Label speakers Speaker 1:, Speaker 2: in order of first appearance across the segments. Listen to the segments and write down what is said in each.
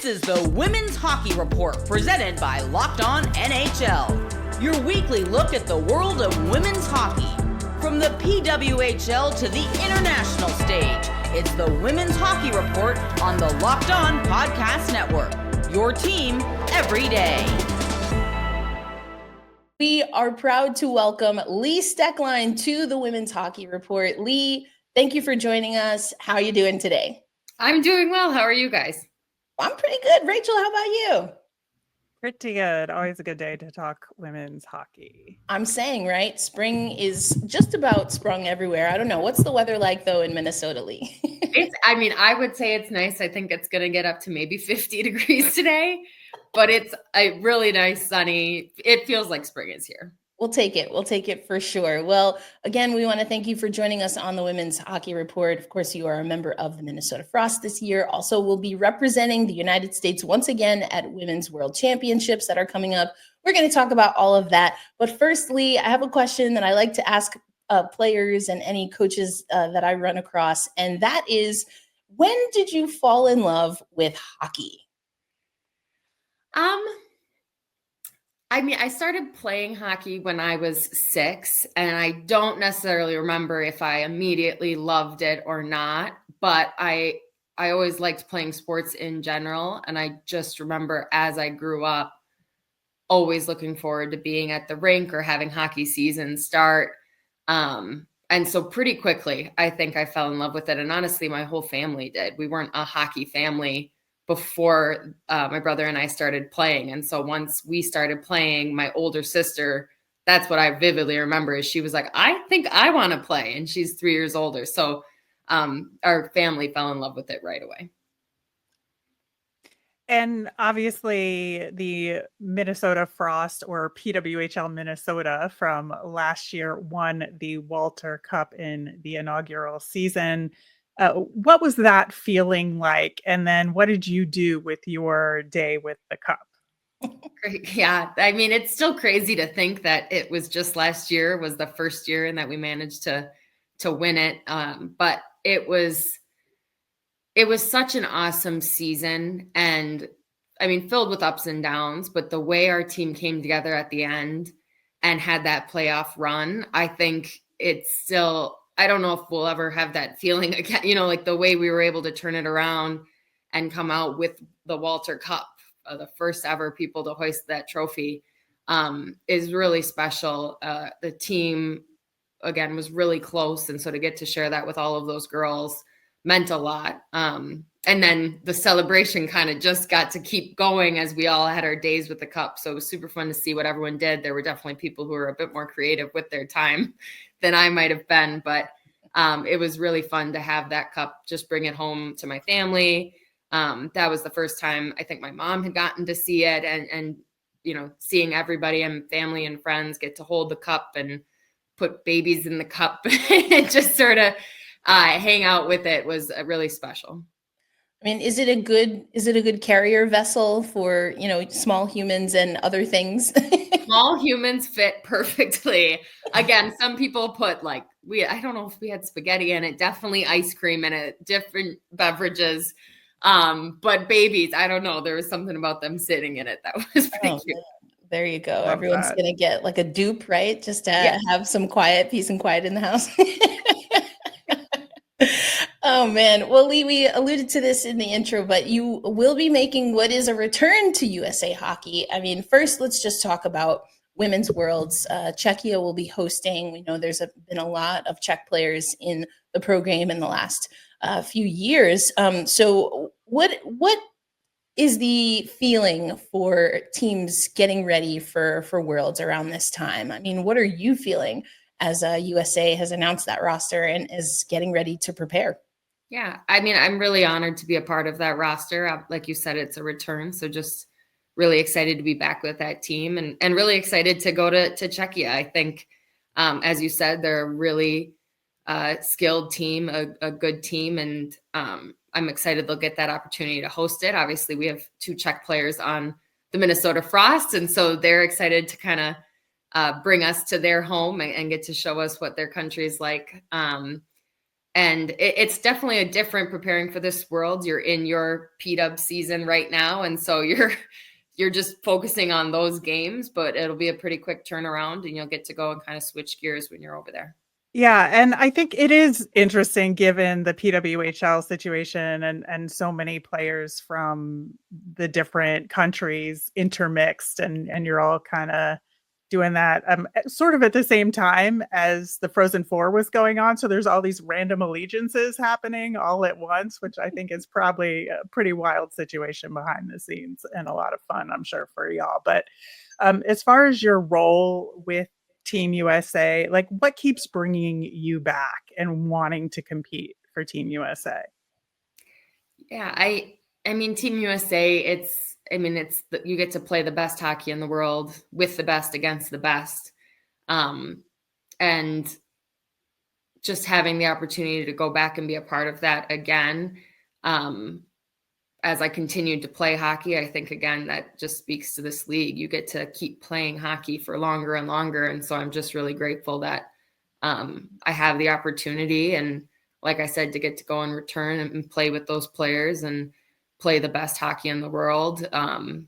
Speaker 1: This is the Women's Hockey Report presented by Locked On NHL. Your weekly look at the world of women's hockey. From the PWHL to the international stage, it's the Women's Hockey Report on the Locked On Podcast Network. Your team every day.
Speaker 2: We are proud to welcome Lee Stecklein to the Women's Hockey Report. Lee, thank you for joining us. How are you doing today?
Speaker 3: I'm doing well. How are you guys?
Speaker 2: I'm pretty good. Rachel, how about you?
Speaker 4: Pretty good. Always a good day to talk women's hockey.
Speaker 2: I'm saying, right? Spring is just about sprung everywhere. I don't know. What's the weather like, though, in Minnesota, Lee?
Speaker 3: I would say it's nice. I think it's going to get up to maybe 50 degrees today, but it's a really nice, sunny. It feels like spring is here.
Speaker 2: We'll take it. We'll take it for sure. Well, again, we want to thank you for joining us on the Women's Hockey Report. Of course, you are a member of the Minnesota Frost this year. Also, we'll be representing the United States once again at Women's World Championships that are coming up. We're going to talk about all of that. But firstly, I have a question that I like to ask players and any coaches that I run across. And that is, when did you fall in love with hockey?
Speaker 3: I started playing hockey when I was 6, and I don't necessarily remember if I immediately loved it or not, but I always liked playing sports in general. And I just remember as I grew up, always looking forward to being at the rink or having hockey season start. And so pretty quickly, I think I fell in love with it. And honestly, my whole family did. We weren't a hockey family before my brother and I started playing. And so once we started playing, my older sister, that's what I vividly remember, is she was like, I think I want to play. And she's 3 years older. So our family fell in love with it right away.
Speaker 4: And obviously the Minnesota Frost, or PWHL Minnesota, from last year won the Walter Cup in the inaugural season. What was that feeling like? And then what did you do with your day with the cup?
Speaker 3: Great. Yeah. I mean, it's still crazy to think that it was just last year was the first year and that we managed to win it. But it was such an awesome season, and I mean, filled with ups and downs, but the way our team came together at the end and had that playoff run, I think it's still, I don't know if we'll ever have that feeling again, like the way we were able to turn it around and come out with the Walter Cup, the first ever people to hoist that trophy, is really special. The team, again, was really close. And so to get to share that with all of those girls meant a lot. And then the celebration kind of just got to keep going as we all had our days with the cup. So it was super fun to see what everyone did. There were definitely people who were a bit more creative with their time than I might have been, but it was really fun to have that cup, just bring it home to my family. That was the first time I think my mom had gotten to see it, and seeing everybody and family and friends get to hold the cup and put babies in the cup and just sort of hang out with it was really special.
Speaker 2: I mean, is it a good carrier vessel for, small humans and other things?
Speaker 3: Small humans fit perfectly. Again, some people put I don't know if we had spaghetti in it, definitely ice cream in it, different beverages. But babies, I don't know. There was something about them sitting in it that was pretty cute.
Speaker 2: Man. There you go.
Speaker 4: Love
Speaker 2: Everyone's
Speaker 4: that.
Speaker 2: going to get like a dupe, right? Just to have some peace and quiet in the house. Oh, man. Well, Lee, we alluded to this in the intro, but you will be making what is a return to USA Hockey. I mean, first, let's just talk about Women's Worlds. Czechia will be hosting. We know there's been a lot of Czech players in the program in the last few years. So what is the feeling for teams getting ready for Worlds around this time? I mean, what are you feeling as USA has announced that roster and is getting ready to prepare?
Speaker 3: Yeah, I mean, I'm really honored to be a part of that roster. Like you said, it's a return. So just really excited to be back with that team and really excited to go to Czechia. I think, as you said, they're a really skilled team, a good team. And I'm excited they'll get that opportunity to host it. Obviously, we have 2 Czech players on the Minnesota Frost. And so they're excited to kind of bring us to their home and get to show us what their country is like. And it's definitely a different preparing for this World. You're in your PW season right now. And so you're just focusing on those games, but it'll be a pretty quick turnaround and you'll get to go and kind of switch gears when you're over there.
Speaker 4: Yeah, and I think it is interesting given the PWHL situation and so many players from the different countries intermixed and you're all kind of doing that sort of at the same time as the Frozen Four was going on. So there's all these random allegiances happening all at once, which I think is probably a pretty wild situation behind the scenes and a lot of fun, I'm sure, for y'all. But as far as your role with Team USA, like what keeps bringing you back and wanting to compete for Team USA?
Speaker 3: Yeah, I mean, Team USA, you get to play the best hockey in the world with the best against the best. And just having the opportunity to go back and be a part of that again, as I continued to play hockey, I think, again, that just speaks to this league. You get to keep playing hockey for longer and longer. And so I'm just really grateful that I have the opportunity. And like I said, to get to go and return and play with those players and play the best hockey in the world.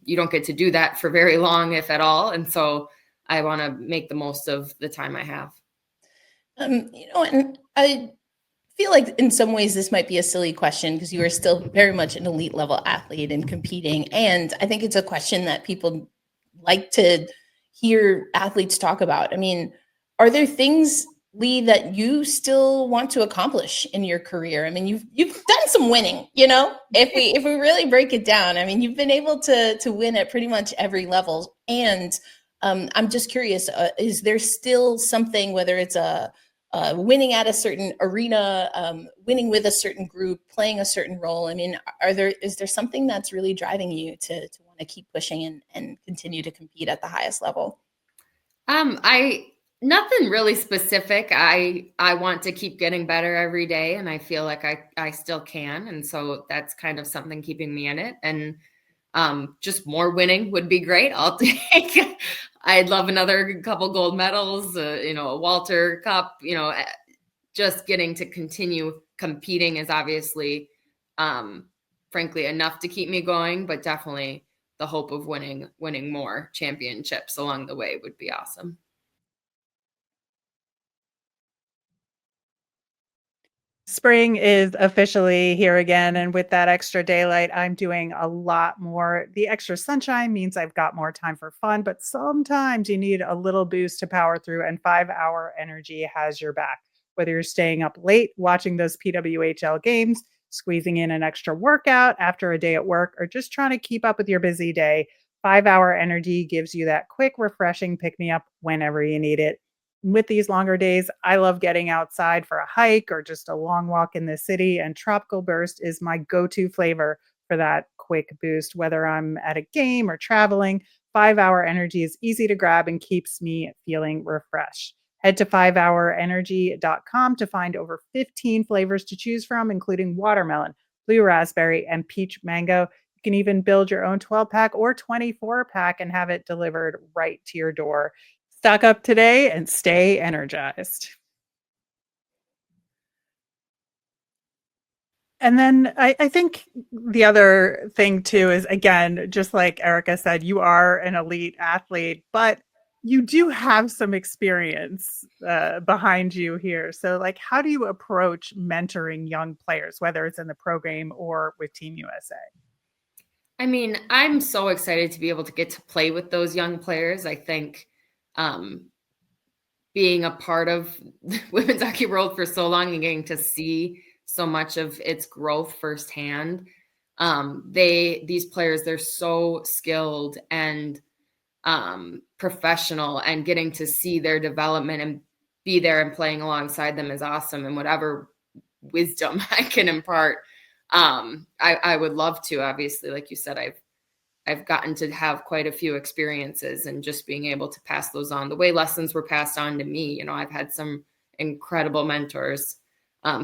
Speaker 3: You don't get to do that for very long, if at all. And so I want to make the most of the time I have.
Speaker 2: And I feel like in some ways this might be a silly question because you are still very much an elite level athlete and competing. And I think it's a question that people like to hear athletes talk about. I mean, are there things, Lee, that you still want to accomplish in your career? I mean, you've done some winning, if we really break it down. I mean, you've been able to win at pretty much every level. And I'm just curious, is there still something, whether it's winning at a certain arena, winning with a certain group, playing a certain role? I mean, is there something that's really driving you to want to keep pushing and continue to compete at the highest level?
Speaker 3: Nothing really specific. I want to keep getting better every day, and I feel like I still can. And so that's kind of something keeping me in it. And just more winning would be great. I'll take. I'd love another couple gold medals, a Walter Cup. Just getting to continue competing is obviously, frankly, enough to keep me going. But definitely the hope of winning more championships along the way would be awesome.
Speaker 4: Spring is officially here again, and with that extra daylight, I'm doing a lot more. The extra sunshine means I've got more time for fun, but sometimes you need a little boost to power through, and 5-Hour Energy has your back. Whether you're staying up late watching those PWHL games, squeezing in an extra workout after a day at work, or just trying to keep up with your busy day, 5-Hour Energy gives you that quick, refreshing pick-me-up whenever you need it. With these longer days, I love getting outside for a hike or just a long walk in the city, and Tropical Burst is my go-to flavor for that quick boost. Whether I'm at a game or traveling, 5-Hour Energy is easy to grab and keeps me feeling refreshed. Head to 5hourenergy.com to find over 15 flavors to choose from, including watermelon, blue raspberry, and peach mango. You can even build your own 12-pack or 24-pack and have it delivered right to your door. Stock up today and stay energized. And then I think the other thing too is, again, just like Erica said, you are an elite athlete, but you do have some experience behind you here. So like, how do you approach mentoring young players, whether it's in the pro game or with Team USA?
Speaker 3: I mean, I'm so excited to be able to get to play with those young players. I think being a part of the women's hockey world for so long and getting to see so much of its growth firsthand. These players, they're so skilled and professional, and getting to see their development and be there and playing alongside them is awesome. And whatever wisdom I can impart, I would love to. Obviously, like you said, I've gotten to have quite a few experiences, and just being able to pass those on the way lessons were passed on to me. I've had some incredible mentors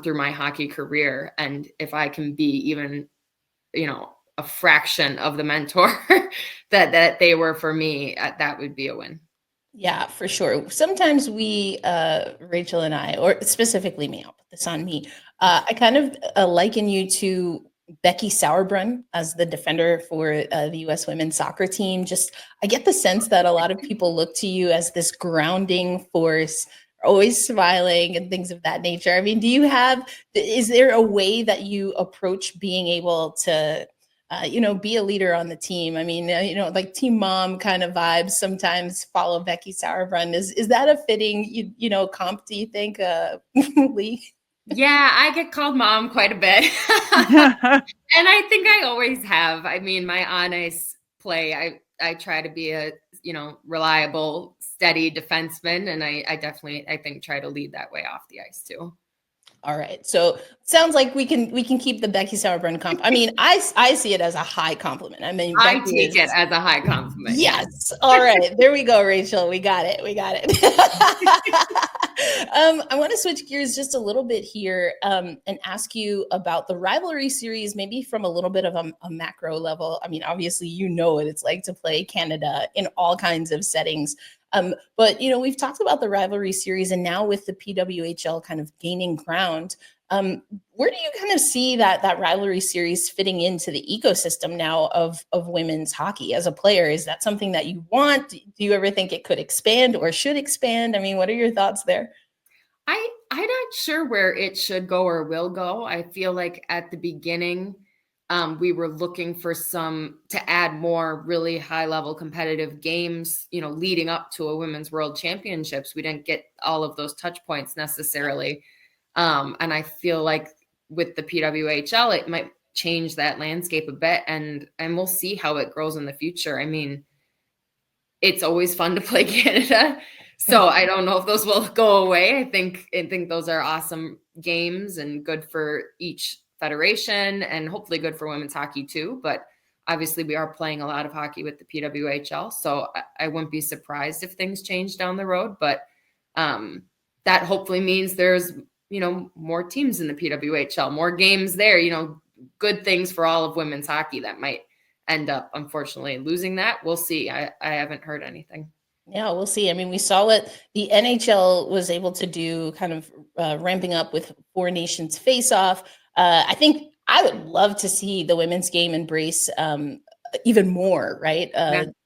Speaker 3: through my hockey career. And if I can be even, a fraction of the mentor that they were for me, that would be a win.
Speaker 2: Yeah, for sure. Sometimes we, Rachel and I, or specifically me, I'll put this on me. I kind of liken you to Becky Sauerbrunn as the defender for the U.S. women's soccer team. Just, I get the sense that a lot of people look to you as this grounding force, always smiling and things of that nature. I mean, is there a way that you approach being able to be a leader on the team? I mean, like team mom kind of vibes sometimes follow Becky Sauerbrunn. Is that a fitting, comp, do you think, Lee?
Speaker 3: Yeah, I get called mom quite a bit. And I think I always have. I mean, my on ice play, I try to be a, reliable, steady defenseman. And I definitely, I think, try to lead that way off the ice too.
Speaker 2: All right. So sounds like we can keep the Becky Sauerbrunn comp. I mean, I see it as a high compliment. I mean,
Speaker 3: I take it as a high compliment.
Speaker 2: Yes. All right. There we go, Rachel. We got it. I want to switch gears just a little bit here and ask you about the rivalry series, maybe from a little bit of a macro level. I mean, obviously, what it's like to play Canada in all kinds of settings. But, we've talked about the rivalry series, and now with the PWHL kind of gaining ground, where do you kind of see that rivalry series fitting into the ecosystem now of women's hockey as a player? Is that something that you want? Do you ever think it could expand or should expand? I mean, what are your thoughts there?
Speaker 3: I'm not sure where it should go or will go. I feel like at the beginning, we were looking for to add more really high level competitive games, leading up to a women's world championships. We didn't get all of those touch points necessarily. And I feel like with the PWHL, it might change that landscape a bit, and we'll see how it grows in the future. I mean, it's always fun to play Canada. So I don't know if those will go away. I think those are awesome games and good for each federation and hopefully good for women's hockey too. But obviously we are playing a lot of hockey with the PWHL. So I wouldn't be surprised if things change down the road, but that hopefully means there's, more teams in the PWHL, more games there, good things for all of women's hockey that might end up, unfortunately, losing that. We'll see. I haven't heard anything.
Speaker 2: Yeah, we'll see. I mean, we saw what the NHL was able to do, kind of ramping up with Four Nations face-off. I think I would love to see the women's game embrace even more, right?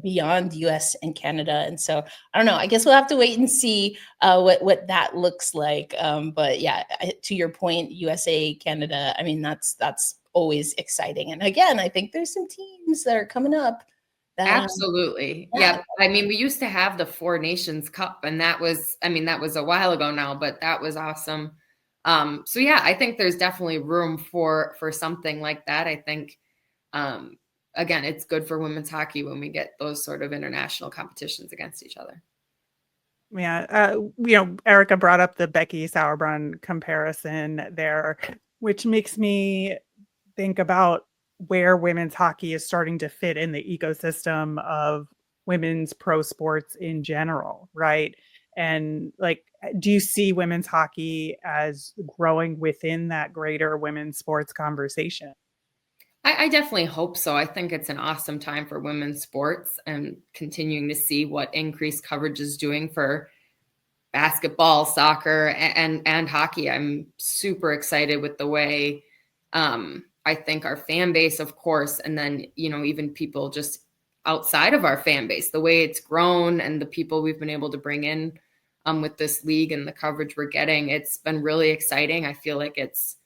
Speaker 2: Beyond US and Canada. And so I don't know, I guess we'll have to wait and see what that looks like. But yeah, to your point, USA, Canada, I mean, that's always exciting. And again, I think there's some teams that are coming up.
Speaker 3: Absolutely. Yeah. I mean, we used to have the Four Nations Cup, and that was a while ago now, but that was awesome. So yeah, I think there's definitely room for something like that. I think, again, it's good for women's hockey when we get those sort of international competitions against each other.
Speaker 4: Yeah. Erica brought up the Becky Sauerbrunn comparison there, which makes me think about where women's hockey is starting to fit in the ecosystem of women's pro sports in general, right? And do you see women's hockey as growing within that greater women's sports conversation?
Speaker 3: I definitely hope so. I think it's an awesome time for women's sports, and continuing to see what increased coverage is doing for basketball, soccer, and hockey. I'm super excited with the way I think our fan base, of course, and then, even people just outside of our fan base, the way it's grown and the people we've been able to bring in with this league and the coverage we're getting, it's been really exciting. I feel like it's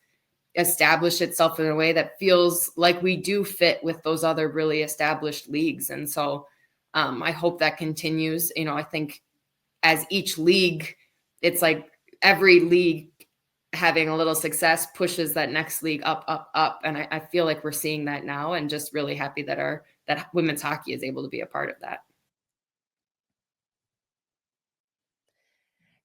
Speaker 3: established itself in a way that feels like we do fit with those other really established leagues. And so I hope that continues. I think as each league, it's like every league having a little success pushes that next league up. And I feel like we're seeing that now, and just really happy that that women's hockey is able to be a part of that.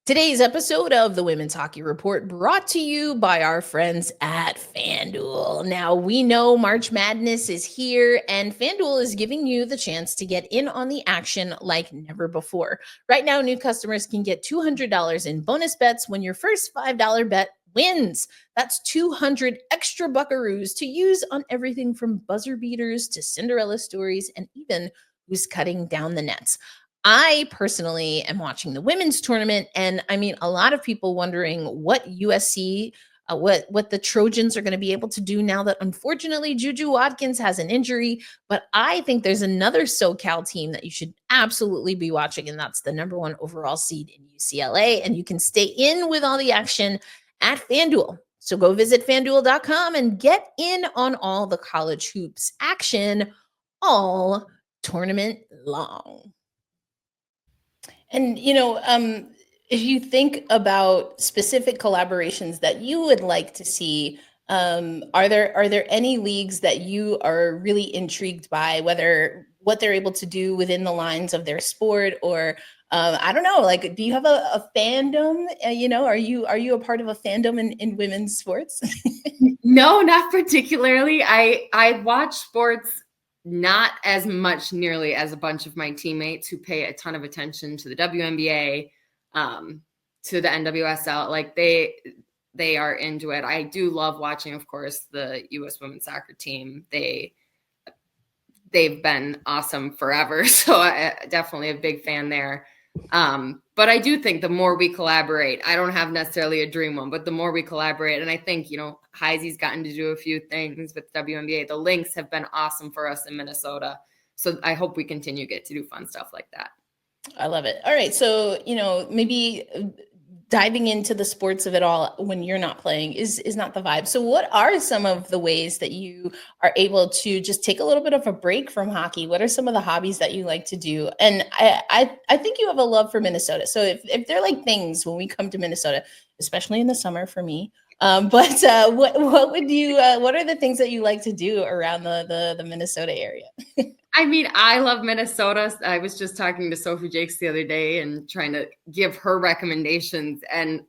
Speaker 2: Today's episode of the Women's Hockey Report brought to you by our friends at FanDuel. Now, we know March Madness is here, and FanDuel is giving you the chance to get in on the action like never before. Right now, new customers can get $200 in bonus bets when your first $5 bet wins. That's 200 extra buckaroos to use on everything from buzzer beaters to Cinderella stories, and even who's cutting down the nets. I personally am watching the women's tournament, and I mean, a lot of people wondering what USC, what the Trojans are going to be able to do now that unfortunately Juju Watkins has an injury. But I think there's another SoCal team that you should absolutely be watching, and that's the number 1 overall seed in UCLA. And you can stay in with all the action at FanDuel. So go visit FanDuel.com and get in on all the college hoops action all tournament long. And, if you think about specific collaborations that you would like to see, are there any leagues that you are really intrigued by, whether what they're able to do within the lines of their sport, or I don't know, like, do you have a fandom? Are you a part of a fandom in women's sports?
Speaker 3: No, not particularly. I watch sports not as much nearly as a bunch of my teammates who pay a ton of attention to the WNBA, to the NWSL. Like they are into it. I do love watching, of course, the U.S. women's soccer team. They've been awesome forever. So definitely a big fan there. But I do think the more we collaborate, I don't have necessarily a dream one, but the more we collaborate, and I think, Heisey's gotten to do a few things with WNBA. The Lynx have been awesome for us in Minnesota. So I hope we continue to get to do fun stuff like that.
Speaker 2: I love it. All right. So, maybe diving into the sports of it all when you're not playing is not the vibe. So what are some of the ways that you are able to just take a little bit of a break from hockey? What are some of the hobbies that you like to do? And I think you have a love for Minnesota. So if they're like things when we come to Minnesota, especially in the summer for me, what are the things that you like to do around the Minnesota area?
Speaker 3: I mean, I love Minnesota. I was just talking to Sophie Jakes the other day and trying to give her recommendations, and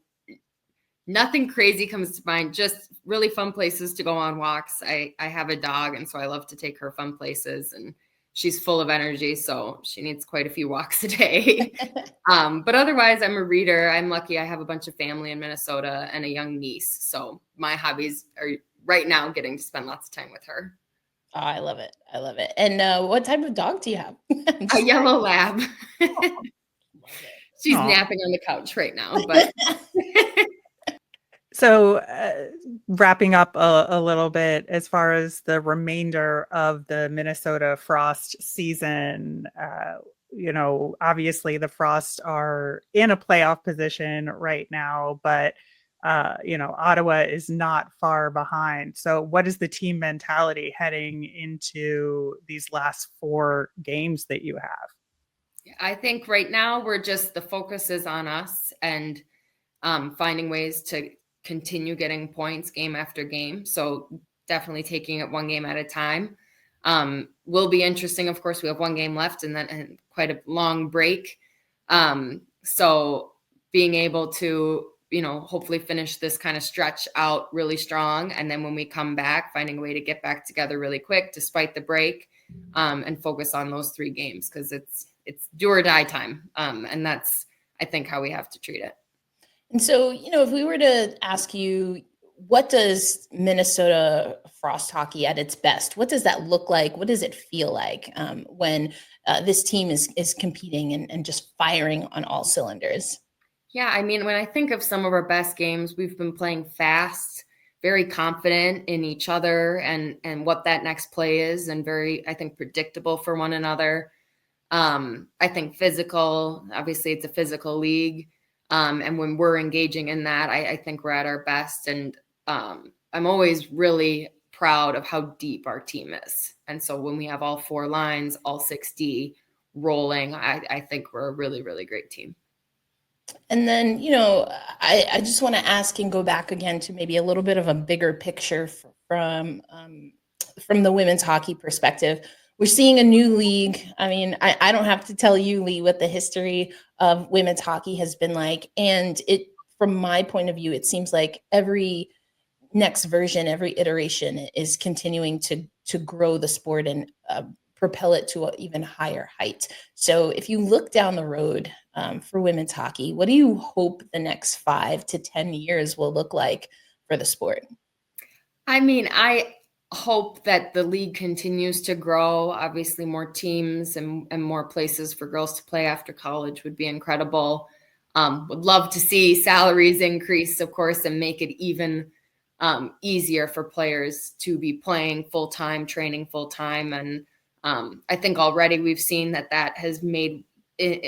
Speaker 3: nothing crazy comes to mind, just really fun places to go on walks. I have a dog, and so I love to take her fun places, and she's full of energy, so she needs quite a few walks a day. But otherwise, I'm a reader. I'm lucky I have a bunch of family in Minnesota and a young niece. So my hobbies are right now getting to spend lots of time with her.
Speaker 2: Oh, I love it. I love it. And what type of dog do you have?
Speaker 3: A yellow lab.
Speaker 2: Oh,
Speaker 3: She's napping on the couch right now. But
Speaker 4: So wrapping up a little bit as far as the remainder of the Minnesota Frost season, obviously the Frost are in a playoff position right now, but Ottawa is not far behind. So what is the team mentality heading into these last 4 games that you have?
Speaker 3: I think right now the focus is on us and finding ways to continue getting points game after game. So definitely taking it one game at a time. Will be interesting. Of course, we have 1 game left and quite a long break. So being able to, hopefully finish this kind of stretch out really strong. And then when we come back, finding a way to get back together really quick, despite the break, and focus on those 3 games, because it's do or die time. And that's, I think, how we have to treat it.
Speaker 2: And so, if we were to ask you, what does Minnesota Frost hockey at its best? What does that look like? What does it feel like when this team is competing and just firing on all cylinders?
Speaker 3: Yeah, I mean, when I think of some of our best games, we've been playing fast, very confident in each other and what that next play is, and very, I think, predictable for one another. I think physical, obviously it's a physical league. And when we're engaging in that, I think we're at our best. And I'm always really proud of how deep our team is. And so when we have all 4 lines, all 6D rolling, I think we're a really, really great team.
Speaker 2: And then, I just want to ask and go back again to maybe a little bit of a bigger picture from the women's hockey perspective. We're seeing a new league. I mean, I don't have to tell you, Lee, what the history of women's hockey has been like. And from my point of view, it seems like every next version, every iteration is continuing to grow the sport and propel it to an even higher height. So if you look down the road for women's hockey, what do you hope the next 5 to 10 years will look like for the sport?
Speaker 3: I mean, I hope that the league continues to grow. Obviously, more teams and more places for girls to play after college would be incredible. Would love to see salaries increase, of course, and make it even easier for players to be playing full-time, training full-time. And I think already we've seen that has made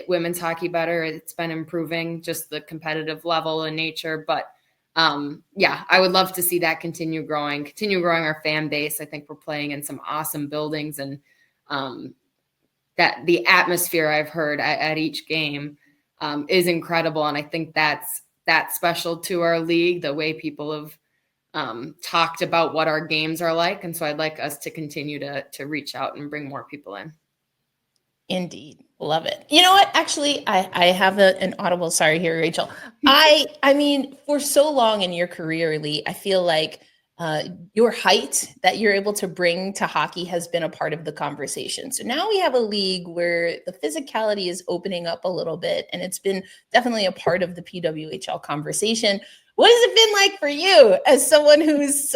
Speaker 3: women's hockey better. It's been improving just the competitive level and nature. But I would love to see that continue growing our fan base. I think we're playing in some awesome buildings, and that the atmosphere I've heard at each game is incredible. And I think that's special to our league, the way people have talked about what our games are like. And so I'd like us to continue to reach out and bring more people in.
Speaker 2: Indeed. Love it. You know what? Actually, I have an audible sorry here, Rachel. I mean, for so long in your career, Lee, I feel like your height that you're able to bring to hockey has been a part of the conversation. So now we have a league where the physicality is opening up a little bit, and it's been definitely a part of the PWHL conversation. What has it been like for you as someone who's,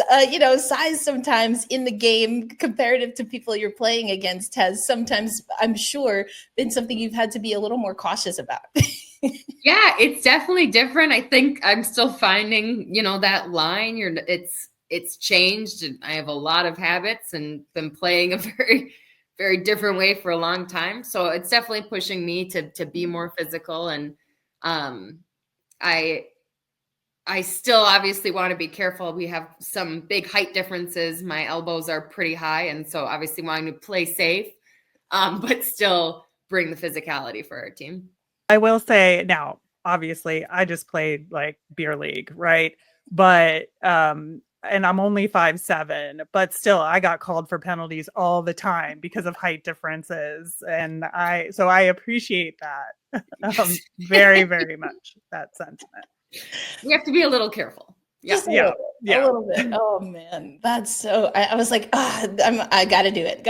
Speaker 2: size sometimes in the game comparative to people you're playing against has sometimes, I'm sure, been something you've had to be a little more cautious about?
Speaker 3: Yeah, it's definitely different. I think I'm still finding, that line. It's changed. And I have a lot of habits and been playing a very, very different way for a long time. So it's definitely pushing me to be more physical. And I still obviously want to be careful. We have some big height differences. My elbows are pretty high. And so obviously wanting to play safe, but still bring the physicality for our team.
Speaker 4: I will say now, obviously, I just played like beer league, right? But, and I'm only 5'7", but still I got called for penalties all the time because of height differences. And so I appreciate that very, very much, that sentiment.
Speaker 3: We have to be a little careful.
Speaker 2: A little bit. Oh man, that's so. I was like, I gotta do it.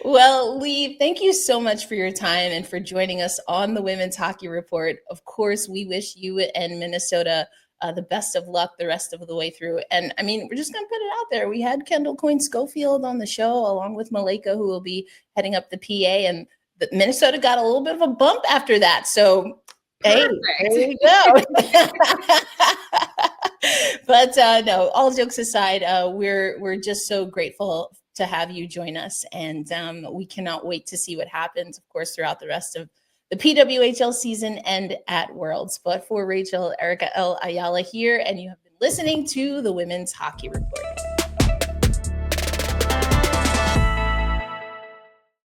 Speaker 2: Well, Lee, thank you so much for your time and for joining us on the Women's Hockey Report. Of course, we wish you and Minnesota the best of luck the rest of the way through. And I mean, we're just gonna put it out there. We had Kendall Coyne-Schofield on the show along with Malika, who will be heading up the PA, and Minnesota got a little bit of a bump after that. So. Hey, there you go. But no, all jokes aside, we're just so grateful to have you join us, and we cannot wait to see what happens, of course, throughout the rest of the PWHL season and at Worlds. But for Rachel, Erica L. Ayala here, and you have been listening to the Women's Hockey Report.